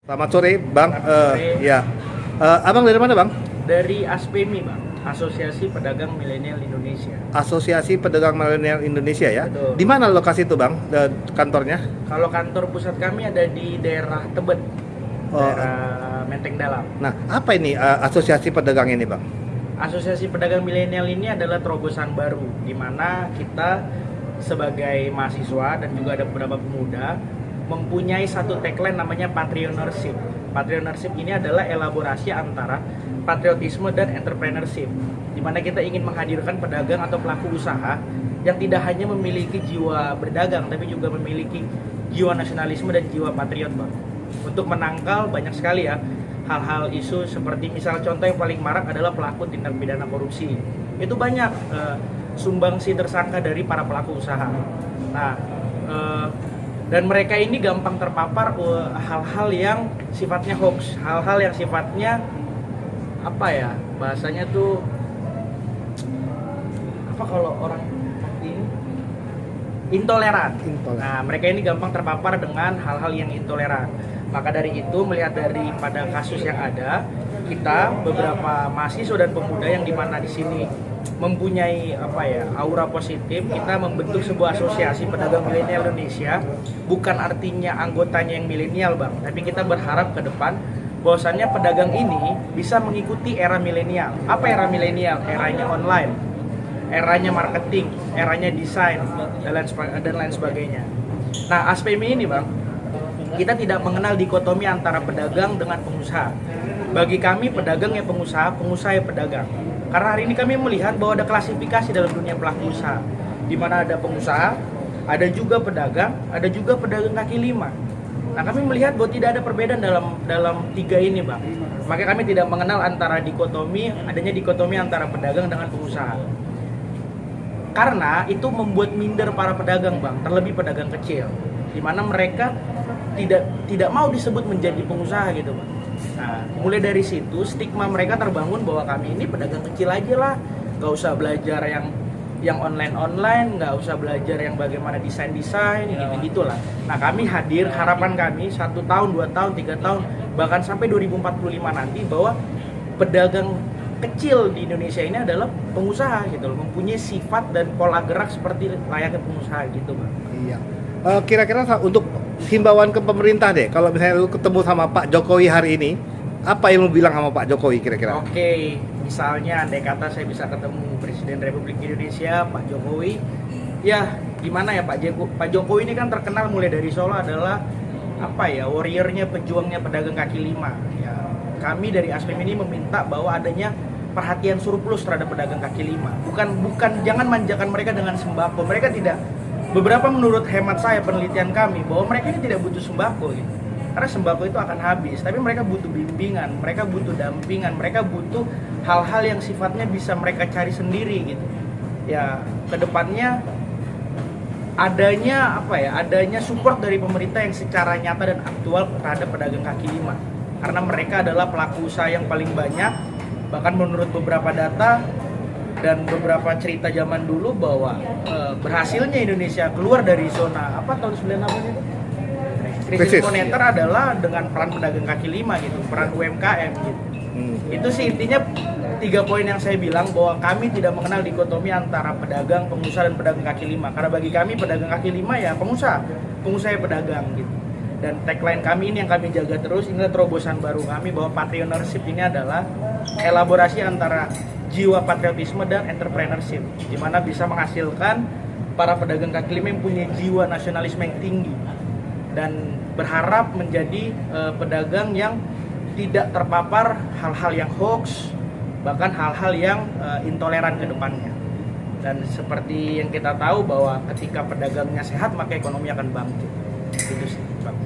Selamat sore, Bang. Selamat sore. Ya, Abang dari mana, Bang? Dari ASPMI, Bang, Asosiasi Pedagang Milenial Indonesia. Asosiasi Pedagang Milenial Indonesia ya. Betul. Di mana lokasi itu, Bang? Kantornya? Kalau kantor pusat kami ada di daerah Tebet, Oh. daerah Menteng Dalam. Nah, apa ini Asosiasi Pedagang ini, Bang? Asosiasi Pedagang Milenial ini adalah terobosan baru, di mana kita sebagai mahasiswa dan juga ada beberapa pemuda mempunyai satu tagline namanya patrionership. Patrionership ini adalah elaborasi antara patriotisme dan entrepreneurship, di mana kita ingin menghadirkan pedagang atau pelaku usaha yang tidak hanya memiliki jiwa berdagang, tapi juga memiliki jiwa nasionalisme dan jiwa patriot, Bang. Untuk menangkal banyak sekali ya hal-hal isu seperti misal contoh yang paling marak adalah pelaku tindak pidana korupsi. Itu banyak sumbangsi tersangka dari para pelaku usaha. Nah, dan mereka ini gampang terpapar hal-hal yang sifatnya hoax, hal-hal yang sifatnya apa ya bahasanya tuh apa kalau orang seperti ini intoleran. Nah, mereka ini gampang terpapar dengan hal-hal yang intoleran. Maka dari itu, melihat daripada kasus yang ada, kita beberapa mahasiswa dan pemuda yang dimana di sini mempunyai aura positif, kita membentuk sebuah asosiasi pedagang milenial Indonesia. Bukan artinya anggotanya yang milenial, Bang, tapi kita berharap ke depan bahwasannya pedagang ini bisa mengikuti era milenial. Apa era milenial? Eranya online, eranya marketing, eranya desain, dan lain sebagainya. Nah, ASPMI ini, Bang, kita tidak mengenal dikotomi antara pedagang dengan pengusaha. Bagi kami, pedagang ya pengusaha, pengusaha ya pedagang. Karena hari ini kami melihat bahwa ada klasifikasi dalam dunia pelaku usaha, di mana ada pengusaha, ada juga pedagang, ada juga pedagang kaki lima. Nah, kami melihat bahwa tidak ada perbedaan dalam tiga ini, Bang. Maka kami tidak mengenal antara adanya dikotomi antara pedagang dengan pengusaha. Karena itu membuat minder para pedagang, Bang, terlebih pedagang kecil, di mana mereka tidak mau disebut menjadi pengusaha gitu, Bang. Nah, mulai dari situ stigma mereka terbangun bahwa kami ini pedagang kecil aja lah, nggak usah belajar yang online, nggak usah belajar yang bagaimana desain gitulah. Nah, kami hadir, harapan kami 1 tahun, 2 tahun, 3 tahun, bahkan sampai 2045 nanti bahwa pedagang kecil di Indonesia ini adalah pengusaha gitu loh, mempunyai sifat dan pola gerak seperti layaknya pengusaha gitu, Bang. Iya. Kira-kira untuk himbauan ke pemerintah deh, kalau misalnya lu ketemu sama Pak Jokowi hari ini, apa yang lu bilang sama Pak Jokowi kira-kira? Oke, misalnya andai kata saya bisa ketemu Presiden Republik Indonesia, Pak Jokowi, ya gimana ya Pak Jokowi ini kan terkenal mulai dari Solo adalah warriornya, pejuangnya pedagang kaki lima. Ya, kami dari ASPM ini meminta bahwa adanya perhatian surplus terhadap pedagang kaki lima. Bukan jangan manjakan mereka dengan sembako. Mereka tidak. Beberapa menurut hemat saya, penelitian kami, bahwa mereka ini tidak butuh sembako gitu. Karena sembako itu akan habis, tapi mereka butuh bimbingan, mereka butuh dampingan, mereka butuh hal-hal yang sifatnya bisa mereka cari sendiri gitu. Ya, kedepannya adanya support dari pemerintah yang secara nyata dan aktual terhadap pedagang kaki lima. Karena mereka adalah pelaku usaha yang paling banyak, bahkan menurut beberapa data dan beberapa cerita zaman dulu bahwa berhasilnya Indonesia keluar dari zona tahun 98 itu krisis moneter adalah dengan peran pedagang kaki lima gitu, peran UMKM gitu. Itu sih intinya 3 poin yang saya bilang, bahwa kami tidak mengenal dikotomi antara pedagang, pengusaha dan pedagang kaki lima. Karena bagi kami pedagang kaki lima ya pengusaha ya pedagang gitu. Dan tagline kami ini yang kami jaga terus, inilah terobosan baru kami, bahwa patrionership ini adalah elaborasi antara jiwa patriotisme dan entrepreneurship, di mana bisa menghasilkan para pedagang kaki lima yang punya jiwa nasionalisme yang tinggi dan berharap menjadi pedagang yang tidak terpapar hal-hal yang hoax, bahkan hal-hal yang intoleran ke depannya. Dan seperti yang kita tahu bahwa ketika pedagangnya sehat, maka ekonomi akan bangkit. Itu sih, Bang.